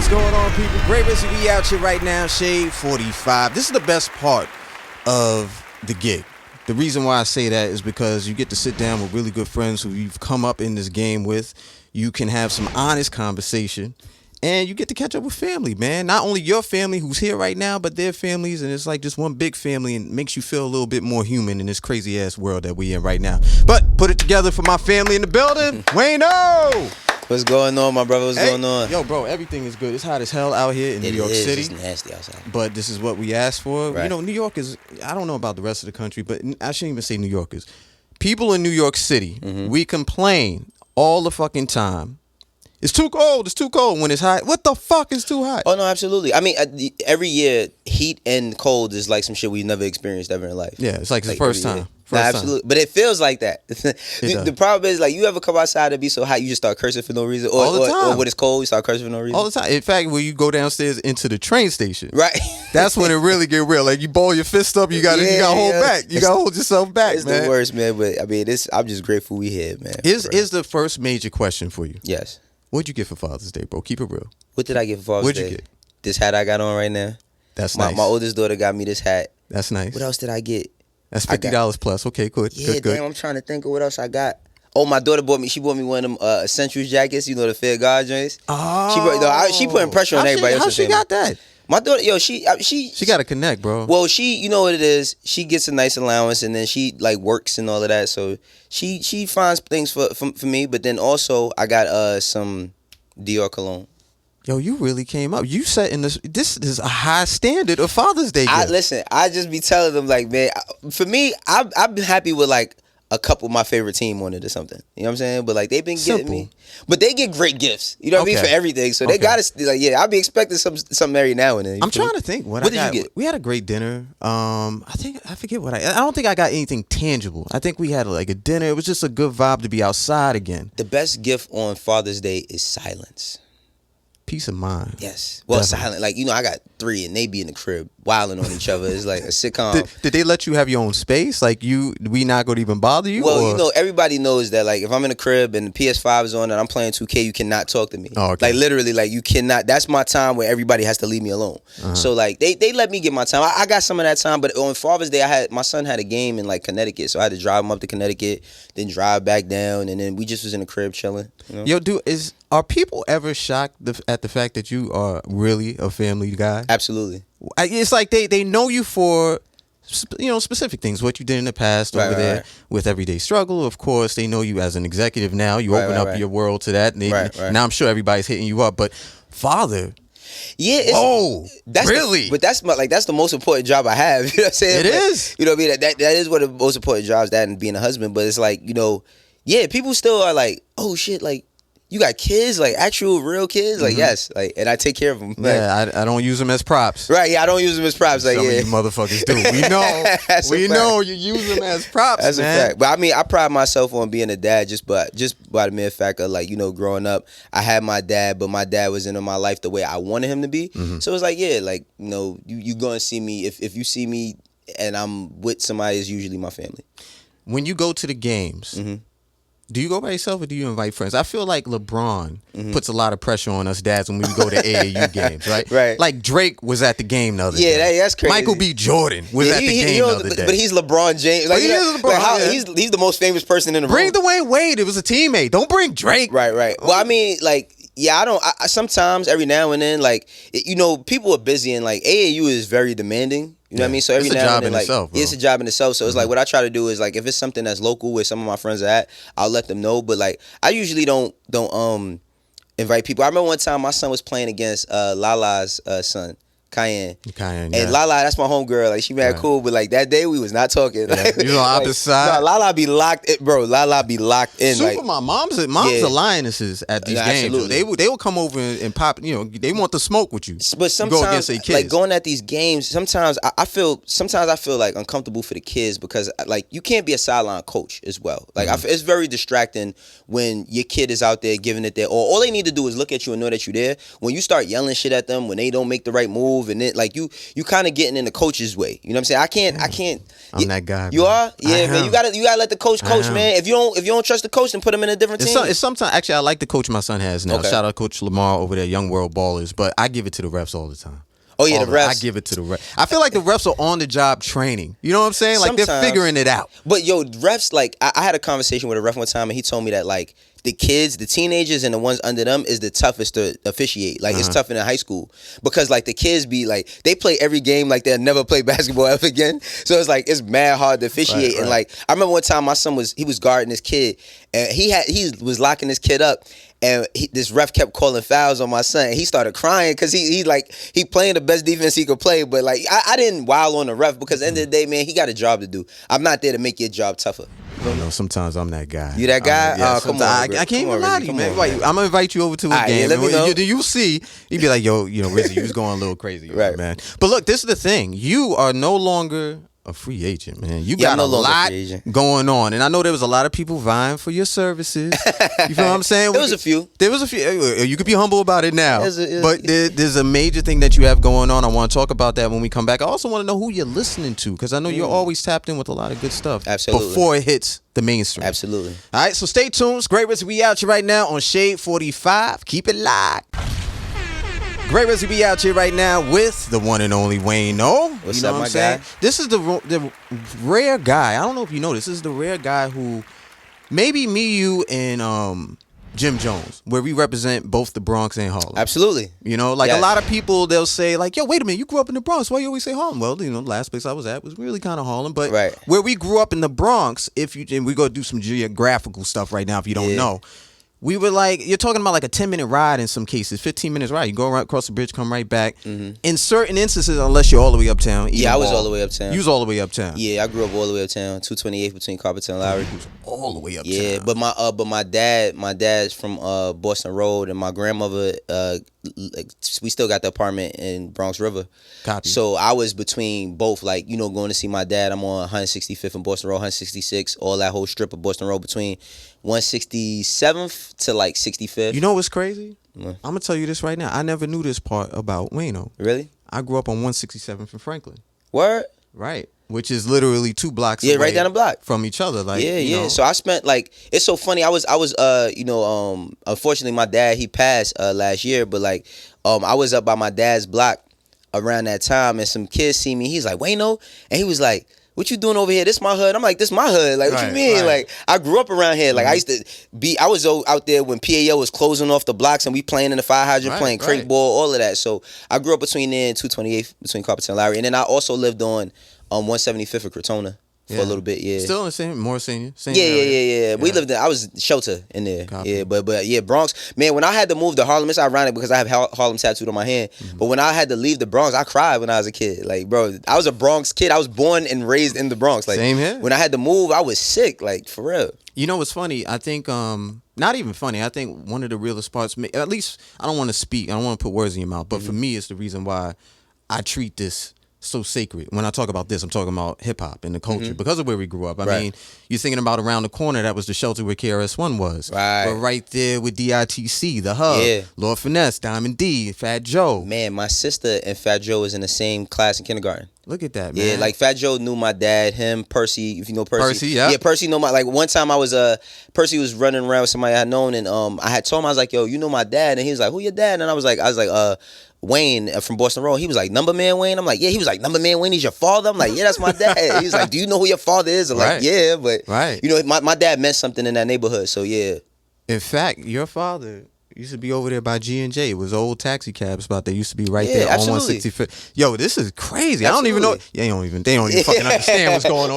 What's going on, people? Gray Rizzy, we out here right now, Shade 45. This is the best part of the gig. The reason why I say that is because you get to sit down with really good friends who you've come up in this game with. You can have some honest conversation, and you get to catch up with family, man. Not only your family who's here right now, but their families, and it's like just one big family, and makes you feel a little bit more human in this crazy-ass world that we in right now. But put it together for my family in the building. Wayno! What's going on, my brother? What's going on? Yo, bro, everything is good. It's hot as hell out here in New York City. It's nasty outside. But this is what we asked for. Right. You know, New York is, I don't know about the rest of the country, but I shouldn't even say New Yorkers. People in New York City, we complain all the fucking time. It's too cold. It's too cold when it's hot. What the fuck is too hot? Oh, no, absolutely. I mean, every year, heat and cold is like some shit we've never experienced ever in life. Yeah, it's like the first time. Nah, absolutely. But it feels like that. The problem is, like, you ever come outside and be so hot, you just start cursing for no reason? Or, all the time. Or when it's cold, you start cursing for no reason? All the time. In fact, when you go downstairs into the train station, right? That's when it really get real. Like, you ball your fist up, you got to hold back. You got to hold yourself back, it's man. It's the worst, man. But, I mean, I'm just grateful we here, man. Here's the first major question for you. Yes. What'd you get for Father's Day, bro? Keep it real. What did I get for Father's Day? What'd you get? This hat I got on right now. That's nice. My oldest daughter got me this hat. That's nice. What else did I get? That's $50 plus. Okay, good. Yeah, good. Damn, I'm trying to think of what else I got. Oh, my daughter bought me one of them Essentials jackets, you know, the Fair God joints. Oh. She putting pressure on everybody else. How she got that? My daughter, she got to connect, bro. Well, you know what it is. She gets a nice allowance, and then she like works and all of that. So she finds things for me. But then also I got some Dior cologne. Yo, you really came up. You set in this is a high standard of Father's Day gift. Listen, I just be telling them, like, man, for me, I've been happy with like a couple of my favorite team on it or something. You know what I'm saying? But like they've been getting me. But they get great gifts. You know what I mean? For everything. So they gotta like, I'll be expecting something every now and then. I'm trying to think what did you get? We had a great dinner. I forget what I don't think I got anything tangible. I think we had like a dinner. It was just a good vibe to be outside again. The best gift on Father's Day is silence. Peace of mind. Yes. Well, silent. Like, you know, I got 3 and they be in the crib wilding on each other. It's like a sitcom. Did they let you have your own space? Like, we not going to even bother you? Well, you know, everybody knows that, like, if I'm in the crib and the PS5 is on and I'm playing 2K, you cannot talk to me. Oh, okay. Like, literally, like, you cannot. That's my time where everybody has to leave me alone. So, like, they let me get my time. I got some of that time, but on Father's Day, my son had a game in, like, Connecticut. So I had to drive him up to Connecticut, then drive back down, and then we just was in the crib chilling. You know? Yo, dude, are people ever shocked at the fact that you are really a family guy? Absolutely. It's like they know you for, you know, specific things, what you did in the past over there with Everyday Struggle. Of course, they know you as an executive now. You open up your world to that. And now I'm sure everybody's hitting you up. But father... Yeah. That's really? But that's the most important job I have. You know what I'm saying? It is. You know what I mean? That is one of the most important jobs, that and being a husband. But it's like, you know, people still are like, oh shit, like, you got kids, like actual real kids, like yes, like, and I take care of them. Yeah, I don't use them as props. Right? Yeah, I don't use them as props. Like, some of you motherfuckers do. We know. We know you use them as props. That's man. a fact. But I mean, I pride myself on being a dad just by the mere fact of, like, you know, growing up, I had my dad, but my dad wasn't in my life the way I wanted him to be. So it's like, like, you know, you gonna see me if you see me and I'm with somebody, it's usually my family. When you go to the games. Do you go by yourself or do you invite friends? I feel like LeBron puts a lot of pressure on us dads when we go to AAU games, right? Right. Like Drake was at the game the other day. Yeah, that's crazy. Michael B. Jordan was at the game the other day. But he's LeBron James. Like, he is LeBron. He's the most famous person in the room. Bring Dwayne Wade. It was a teammate. Don't bring Drake. Right. Well, I mean, like, I sometimes every now and then, like, you know, people are busy and like AAU is very demanding. You know what I mean? So every now and then, like, it's a job in itself. So it's like, what I try to do is, like, if it's something that's local where some of my friends are at, I'll let them know. But like, I usually don't invite people. I remember one time my son was playing against Lala's son. Cayenne, and Lala, that's my homegirl. Like, she mad cool, but like that day we was not talking. Like, you on opposite side. No, Lala be locked in, bro. Lala be locked in. Super, like, mom's are lionesses at these games. So they will come over and pop. You know, they want to smoke with you. But sometimes, like, going at these games, sometimes I feel like uncomfortable for the kids because, like, you can't be a sideline coach as well. Like, it's very distracting when your kid is out there giving it their all. All they need to do is look at you and know that you're there. When you start yelling shit at them, when they don't make the right move, move, and then like you kind of getting in the coach's way. You know what I'm saying? I can't. I'm that guy. You man. are? Yeah, man. You gotta let the coach, man. If you don't trust the coach, then put him in a different team. It's sometimes actually I like the coach my son has now. Okay. Shout out Coach Lamar over there, Young World Ballers. But I give it to the refs all the time. Oh yeah, the refs. I give it to the refs. I feel like the refs are on the job training. You know what I'm saying? Like they're figuring it out. But yo, refs, like I had a conversation with a ref one time, and he told me that like the kids, the teenagers, and the ones under them is the toughest to officiate. Like it's tougher than high school because like the kids be like they play every game like they'll never play basketball ever again. So it's like it's mad hard to officiate. Right. And like I remember one time my son was guarding this kid, and he was locking this kid up. And this ref kept calling fouls on my son. And he started crying because he playing the best defense he could play. But like I didn't wild on the ref because at the end of the day, man, he got a job to do. I'm not there to make your job tougher. You know, sometimes I'm that guy. You that guy? Come on, I can't even lie to you, man. I'm gonna invite you over to a game. Yeah, let me know. You see, you'd be like, yo, Rizzy, you was going a little crazy, right, man. But look, this is the thing. You are no longer a free agent, man. You got a lot going on, and I know there was a lot of people vying for your services. You feel what I'm saying? There was a few. You could be humble about it now, but there's a major thing that you have going on. I want to talk about that when we come back. I also want to know who you're listening to because I know you're always tapped in with a lot of good stuff. Absolutely. Before it hits the mainstream. Absolutely. All right, so stay tuned. It's Gray Rizzy. We out here right now on Shade 45. Keep it locked. Gray Rizzy be out here right now with the one and only Wayno. What's up, my guy? This is the rare guy. I don't know if you know this. This is the rare guy who maybe me, you, and Jim Jones, where we represent both the Bronx and Harlem. Absolutely. You know, like a lot of people, they'll say like, yo, wait a minute, you grew up in the Bronx. Why you always say Harlem? Well, the last place I was at was really kind of Harlem. But where we grew up in the Bronx, and we go do some geographical stuff right now if you don't know. We were like, you're talking about like a 10-minute ride in some cases, 15 minutes ride. You go right across the bridge, come right back. Mm-hmm. In certain instances, unless you're all the way uptown. Yeah, I was all the way uptown. You was all the way uptown. Yeah, I grew up all the way uptown, 228 between Carpenter and Lowry. You was all the way uptown. Yeah, but my dad's from Boston Road, and my grandmother, we still got the apartment in Bronx River. Copy. So I was between both, like, going to see my dad. I'm on 165th and Boston Road, 166, all that whole strip of Boston Road between 167th to like 65th. You know what's crazy? I'm going to tell you this right now. I never knew this part about Wayno. Really? I grew up on 167th in Franklin. Word? Right. Which is literally 2 blocks away right down the block from each other. Like, yeah. So I spent like, it's so funny. I was unfortunately my dad, he passed last year, but like I was up by my dad's block around that time, and some kids see me. He's like, Wayno, and he was like, what you doing over here? This my hood. I'm like, this my hood. Like, what you mean? Right. Like, I grew up around here. Like, I used to I was out there when PAO was closing off the blocks and we playing in the fire hydrant, playing crate ball, all of that. So I grew up between there and 228th, between Carpenter and Lowry. And then I also lived on 175th of Crotona for a little bit, Still in the same, senior. Yeah. We lived there. I was shelter in there. Copy. Yeah, but yeah, Bronx. Man, when I had to move to Harlem, it's ironic because I have Harlem tattooed on my hand. Mm-hmm. But when I had to leave the Bronx, I cried when I was a kid. Like, bro, I was a Bronx kid. I was born and raised in the Bronx. Like, same here. When I had to move, I was sick. Like, for real. You know what's funny? I think, not even funny. I think one of the realest parts, at least I don't want to speak. I don't want to put words in your mouth. But for me, it's the reason why I treat this so sacred. When I talk about this, I'm talking about hip hop and the culture because of where we grew up. I mean, you're thinking about around the corner, that was the shelter where KRS-One was. Right. But right there with DITC, the hub, Lord Finesse, Diamond D, Fat Joe. Man, my sister and Fat Joe was in the same class in kindergarten. Look at that, man. Yeah, like Fat Joe knew my dad, him, Percy, if you know Percy. Percy, yeah. Yeah, Percy know my, like one time I was, Percy was running around with somebody I had known, and I had told him, I was like, yo, you know my dad? And he was like, who your dad? And I was like, Wayne from Boston Road. He was like, Number Man Wayne? I'm like, yeah. He was like, Number Man Wayne, he's your father? I'm like, yeah, that's my dad. He was like, do you know who your father is? I'm like, yeah, but, you know, my dad meant something in that neighborhood, so yeah. In fact, your father used to be over there by G&J. It was old taxi cab spot that used to be right there on 165th. Yo, this is crazy. Absolutely. I don't even know. They don't even fucking understand what's going on.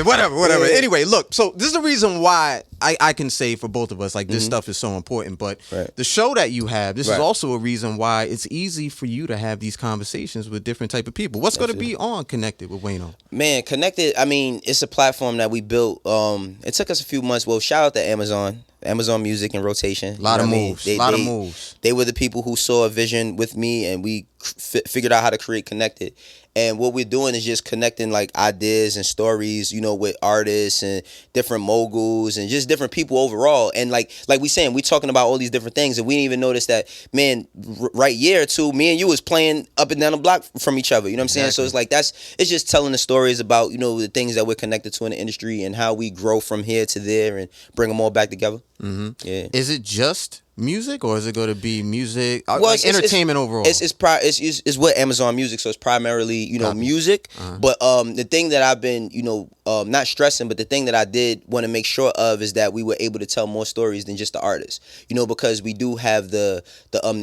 Whatever. Anyway, look, so this is the reason why I can say for both of us, like, this stuff is so important. But the show that you have, this is also a reason why it's easy for you to have these conversations with different type of people. What's going to be on Connected with Wayno? Man, Connected, I mean, it's a platform that we built. It took us a few months. Well, shout out to Amazon Music and Rotation. A lot of moves. They were the people who saw a vision with me, and we figured out how to create Connected. And what we're doing is just connecting like ideas and stories, you know, with artists and different moguls and just different people overall. And like we saying, we talking about all these different things, and we didn't even notice that, man, right year or two, me and you was playing up and down the block from each other. You know what I'm saying? So it's like it's just telling the stories about, you know, the things that we're connected to in the industry and how we grow from here to there and bring them all back together. Mm-hmm. Yeah. Is it just music, or is it going to be music, like entertainment overall? It's what Amazon Music, so it's primarily, you know, music. But the thing that I've been, you know, not stressing, but the thing that I did want to make sure of is that we were able to tell more stories than just the artists, you know, because we do have the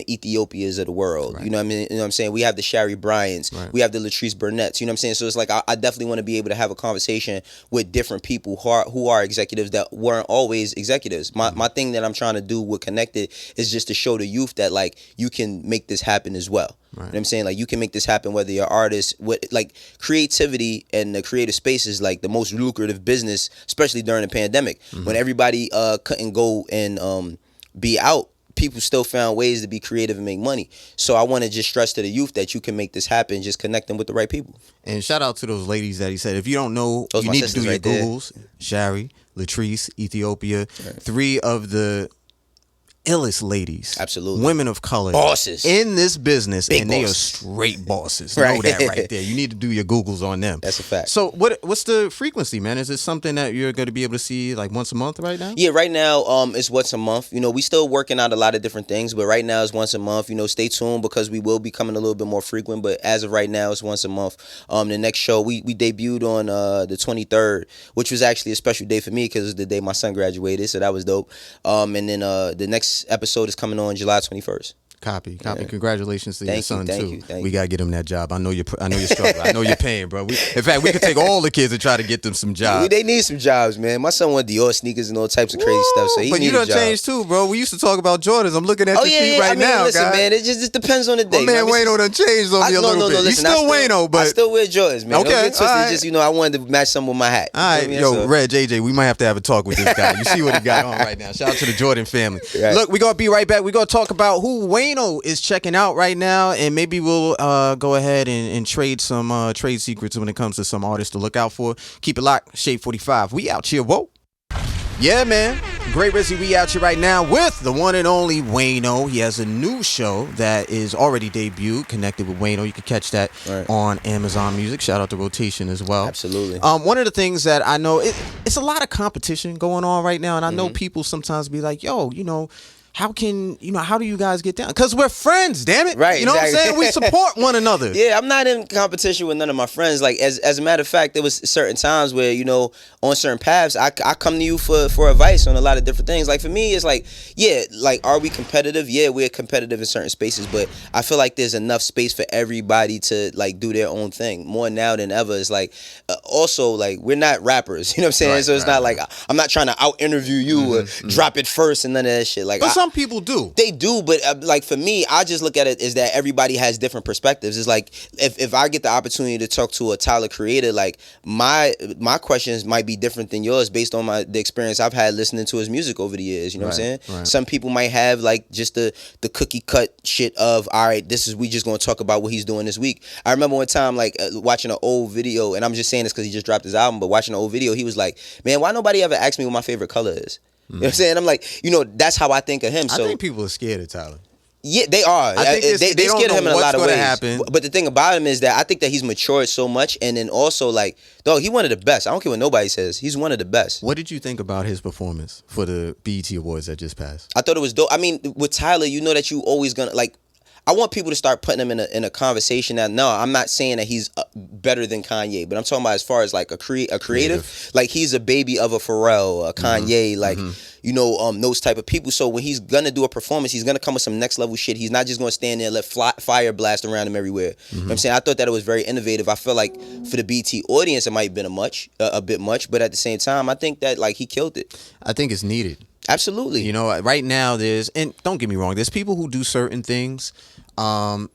Ethiopias of the world, right. You know what I mean? You know what I'm saying? We have the Shari Bryants, right. We have the Latrice Burnett's, you know what I'm saying? So it's like I definitely want to be able to have a conversation with different people who are executives that weren't always executives. My thing that I'm trying to do with Connected is just to show the youth that like you can make this happen as well. Right. You know what I'm saying? Like you can make this happen whether you're an artist. Like creativity and the creative space is like the most lucrative business, especially during the pandemic. Mm-hmm. When everybody couldn't go and be out, people still found ways to be creative and make money. So I want to just stress to the youth that you can make this happen, just connect them with the right people. And shout out to those ladies that he said, if you don't know, those you need to do your Googles. Shari, Latrice, Ethiopia, right. 3 of the illest ladies, absolutely, women of color, bosses in this business, big and bosses. They are straight bosses. Right. Know that right there. You need to do your Googles on them. That's a fact. So what's the frequency, man? Is it something that you're going to be able to see like once a month right now? Yeah, right now it's once a month. You know, we still working out a lot of different things, but right now it's once a month. You know, stay tuned because we will be coming a little bit more frequent. But as of right now, it's once a month. The next show we debuted on the 23rd, which was actually a special day for me because it's the day my son graduated, so that was dope. And then the next episode is coming on July 21st. Copy. Yeah. Congratulations to your son too. Thank we you. Gotta get him that job. I know you're struggling. I know you're paying, bro. In fact, we could take all the kids and try to get them some jobs. They need some jobs, man. My son wants Dior sneakers and all types of crazy stuff. So but you done changed too, bro. We used to talk about Jordans. I'm looking at your feet right now, listen, guy. man. It just depends on the day. My man Wayno done changed on me a little bit. Listen, you still Wayno, but I still wear Jordans, man. Okay, It's just I wanted to match some with my hat. All right, yo, Red JJ, we might have to have a talk with this guy. You see what he got on right now. Shout out to the Jordan family. Right. Look, we're gonna be right back. We're gonna talk about who Wayno is checking out right now, and maybe we'll go ahead and trade some trade secrets when it comes to some artists to look out for. Keep it locked. Shade 45. We out here. Whoa. Yeah, man. Gray Rizzy, we out here right now with the one and only Wayno. He has a new show that is already debuted, Connected with Wayno. You can catch that on Amazon Music. Shout out to Rotation as well. Absolutely. One of the things that I know, it's a lot of competition going on right now, and I know people sometimes be like, yo, you know, how do you guys get down? Because we're friends, damn it. Right. You know exactly. what I'm saying? We support one another. Yeah, I'm not in competition with none of my friends. Like, as a matter of fact, there was certain times where, you know, on certain paths, I come to you for advice on a lot of different things. Like, for me, it's like, yeah, like, are we competitive? Yeah, we're competitive in certain spaces, but I feel like there's enough space for everybody to, like, do their own thing. More now than ever. It's like, also, like, we're not rappers. You know what I'm saying? Right, so it's not like, I'm not trying to out-interview you or drop it first and none of that shit. Like, some people do. They do, but like for me, I just look at it as that everybody has different perspectives. It's like if I get the opportunity to talk to a Tyler creator, like my questions might be different than yours based on the experience I've had listening to his music over the years. You know what I'm saying? Right. Some people might have like just the cookie cut shit of, all right, we just gonna talk about what he's doing this week. I remember one time like watching an old video, and I'm just saying this because he just dropped his album, but watching an old video, he was like, man, why nobody ever asked me what my favorite color is? You know what I'm saying? I'm like, you know, that's how I think of him. So I think people are scared of Tyler. Yeah, they are. I think they scared of him in a lot of ways. Happen. But the thing about him is that I think that he's matured so much, and then also like, dog, he's one of the best. I don't care what nobody says. He's one of the best. What did you think about his performance for the BET Awards that just passed? I thought it was dope. I mean, with Tyler, you know that you always gonna like. I want people to start putting him in a conversation. Now, no, I'm not saying that he's better than Kanye, but I'm talking about as far as like a creative. Like he's a baby of a Pharrell, a Kanye, like you know, those type of people. So when he's gonna do a performance, he's gonna come with some next level shit. He's not just gonna stand there and let fire blast around him everywhere. You know what I'm saying? I thought that it was very innovative. I feel like for the BT audience, it might have been a bit much, but at the same time, I think that like he killed it. I think it's needed. Absolutely. You know, right now and don't get me wrong, there's people who do certain things.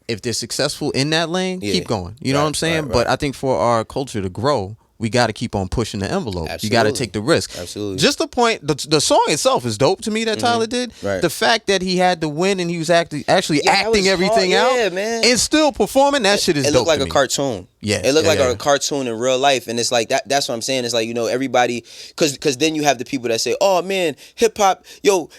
If they're successful in that lane, keep going. You know what I'm saying? Right. But I think for our culture to grow, we got to keep on pushing the envelope. Absolutely. You got to take the risk. Absolutely. Just the point, the song itself is dope to me that Tyler did. Right. The fact that he had to win and he was actually acting everything out and still performing, that shit is dope. It looked like a cartoon. Yeah. It looked like a cartoon in real life. And it's like, that's what I'm saying. It's like, everybody, because then you have the people that say, oh man, hip hop,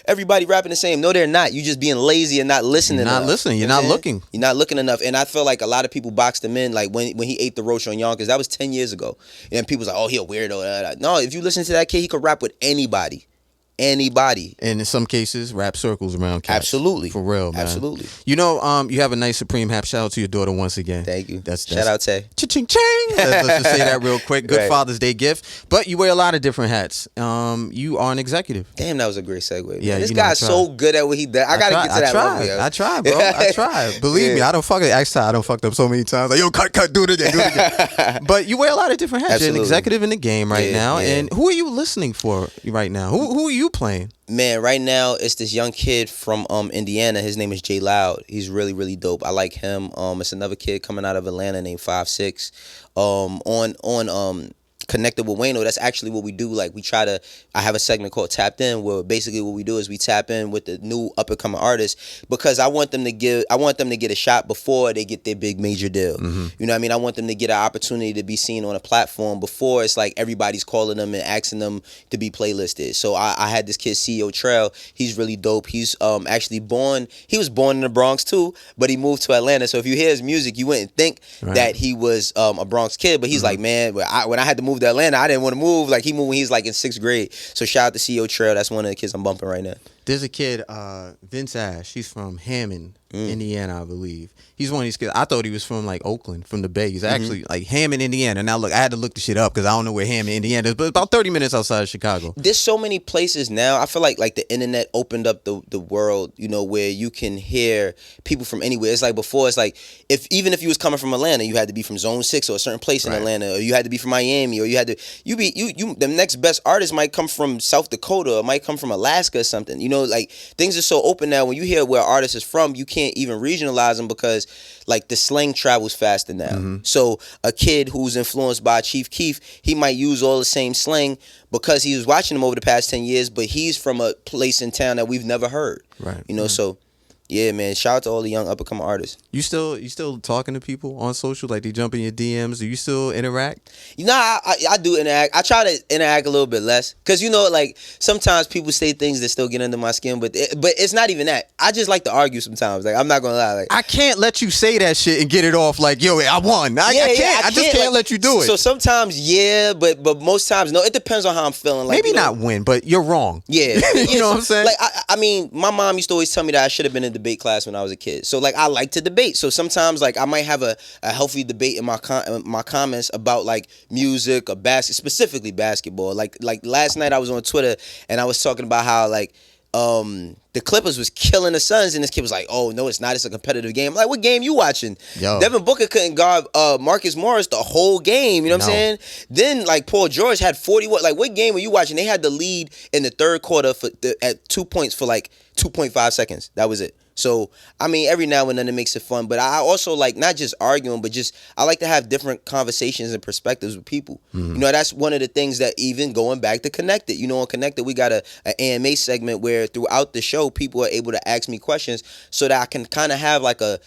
everybody rapping the same. No, they're not. You just being lazy and not listening. You're not listening. You're not looking. You're not looking enough. And I feel like a lot of people boxed him in, like when he ate the roach on Yonkers. That was 10 years ago. And people was like, oh, he a weirdo. No, if you listen to that kid, he could rap with anybody. Anybody. And in some cases, rap circles around cats. Absolutely. For real, man. Absolutely. You have a nice Supreme hat. Shout out to your daughter once again. Thank you. That's shout out Tay. Cha-ching, ching. Let's just say that real quick. Good Right. Father's Day gift. But you wear a lot of different hats. You are an executive. Damn, that was a great segue. Yeah, this guy's so good at what he does. I gotta get to that level. I tried, bro. I tried. Believe me, I don't fuck it. Actually, I don't fucked up so many times. Like, cut, do it again. But you wear a lot of different hats. Absolutely. You're an executive in the game right now. Yeah. And who are you listening for right now? Who are you playing? Man, right now it's this young kid from Indiana. His name is Jay Loud. He's really, really dope. I like him. It's another kid coming out of Atlanta named 5'6". On Connected with Wayno, that's actually what we do. Like I have a segment called Tapped In, where basically what we do is we tap in with the new up and coming artists, because I want them to get a shot before they get their big major deal. Mm-hmm. You know what I mean? I want them to get an opportunity to be seen on a platform before it's like everybody's calling them and asking them to be playlisted. So I had this kid, CEO Trail. He's really dope. He's actually he was born in the Bronx too, but he moved to Atlanta. So if you hear his music, you wouldn't think that he was a Bronx kid, but he's like, man, when I had to move to Atlanta, I didn't want to move. Like, he moved when he was like in 6th grade. So shout out to CEO Trail. That's one of the kids I'm bumping right now. There's a kid, Vince Ash. He's from Hammond, Indiana, I believe. He's one of these kids. I thought he was from like Oakland, from the Bay. He's actually like Hammond, Indiana. Now look, I had to look the shit up because I don't know where Hammond, Indiana is, but about 30 minutes outside of Chicago. There's so many places now. I feel like the internet opened up the world, where you can hear people from anywhere. It's like before, it's like even if you was coming from Atlanta, you had to be from Zone 6 or a certain place in Atlanta, or you had to be from Miami, or you had to the next best artist might come from South Dakota, or might come from Alaska or something. Like, things are so open now. When you hear where an artist is from, you can't even regionalize them, because like the slang travels faster now. Mm-hmm. So a kid who's influenced by Chief Keef, he might use all the same slang because he was watching him over the past 10 years, but he's from a place in town that we've never heard. Right. So yeah, man, shout out to all the young up and coming artists. You still talking to people on social? Like, they jump in your DMs? Do you still interact? I do interact. I try to interact a little bit less, because like sometimes people say things that still get under my skin, but it's not even that. I just like to argue sometimes. Like, I'm not gonna lie. Like, I can't let you say that shit and get it off like, yo, I won. I can't. I just can't let you do it. So sometimes, yeah, but most times, no. It depends on how I'm feeling. Like, maybe not win, but you're wrong. Yeah, you know what I'm saying? Like, I mean, my mom used to always tell me that I should have been in debate class when I was a kid. So like, I like to debate. So sometimes, like, I might have a healthy debate in my comments about like music or specifically basketball. Like last night I was on Twitter and I was talking about how like the Clippers was killing the Suns, and this kid was like, oh no, it's not, it's a competitive game. I'm like, what game you watching? Yo. Devin Booker couldn't guard Marcus Morris the whole game, you know what I'm saying? Then like Paul George had 41. Like, what game were you watching? They had the lead in the third quarter at 2 points for like 2.5 seconds. That was it. So, I mean, every now and then it makes it fun. But I also like not just arguing, but just I like to have different conversations and perspectives with people. Mm-hmm. That's one of the things that, even going back to Connected, on Connected, we got an AMA segment where throughout the show, people are able to ask me questions so that I can kind of have like a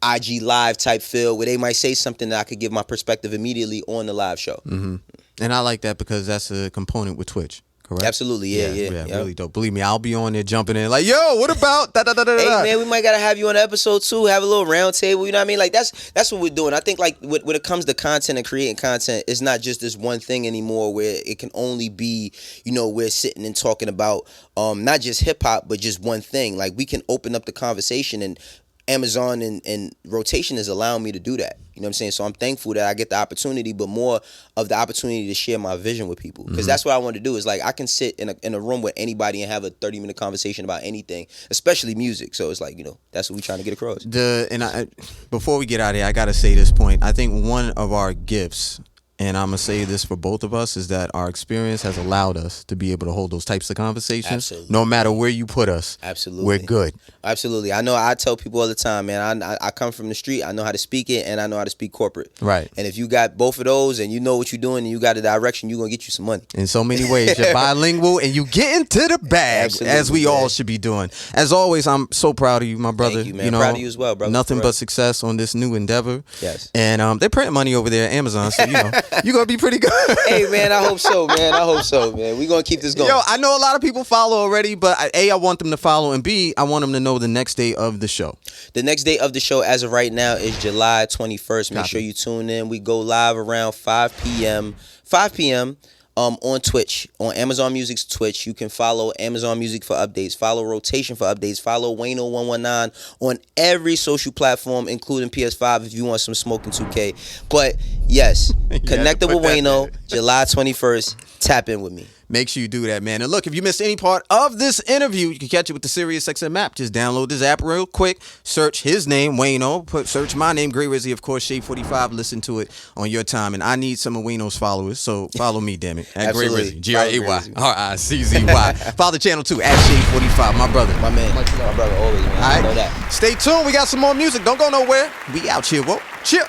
IG live type feel where they might say something that I could give my perspective immediately on the live show. Mm-hmm. And I like that because that's a component with Twitch. Correct? Absolutely, yeah. Really dope. Believe me, I'll be on there jumping in like, yo, what about da da da da da? Hey man, we might gotta have you on the episode too. Have a little round table. You know what I mean? Like that's what we're doing. I think like when it comes to content and creating content, it's not just this one thing anymore where it can only be, we're sitting and talking about not just hip hop but just one thing. Like, we can open up the conversation, and Amazon and rotation is allowing me to do that. You know what I'm saying? So I'm thankful that I get the opportunity, but more of the opportunity to share my vision with people. Because that's what I want to do, is like, I can sit in a room with anybody and have a 30-minute conversation about anything, especially music. So it's like, that's what we're trying to get across. Before we get out of here, I got to say this point. I think one of our gifts, and I'm going to say this for both of us, is that our experience has allowed us to be able to hold those types of conversations. Absolutely. No matter where you put us. Absolutely. We're good. Absolutely. I know I tell people all the time, man, I come from the street. I know how to speak it, and I know how to speak corporate. Right. And if you got both of those and you know what you're doing and you got a direction, you're going to get you some money. In so many ways. You're bilingual and you get into the bag. Absolutely, as we all should be doing. As always, I'm so proud of you, my brother. Thank you, man. Proud of you as well, brother. Nothing but success on this new endeavor. Yes. And they're printing money over there at Amazon, so you're going to be pretty good. Hey, man, I hope so, man. We're going to keep this going. Yo, I know a lot of people follow already, but A, I want them to follow, and B, I want them to know the next day of the show. The next day of the show, as of right now, is July 21st. Make sure you tune in. We go live around 5 p.m. On Twitch, on Amazon Music's Twitch. You can follow Amazon Music for updates, follow Rotation for updates, follow Wayno 119 on every social platform, including PS5 if you want some smoking 2K. But yes, connected with Wayno, July 21st. Tap in with me. Make sure you do that, man. And look, if you missed any part of this interview, you can catch it with the SiriusXM app. Just download this app real quick. Search his name, Wayno. Search my name, Gray Rizzy, of course, Shade 45. Listen to it on your time. And I need some of Wayno's followers, so follow me, damn it. At Gray Rizzy. Gray R-I-C-Z-Y. Follow the channel, too, at Shade 45. My brother. My man. My brother always, man. All right. I know that. Stay tuned. We got some more music. Don't go nowhere. We out here, whoa. Chill.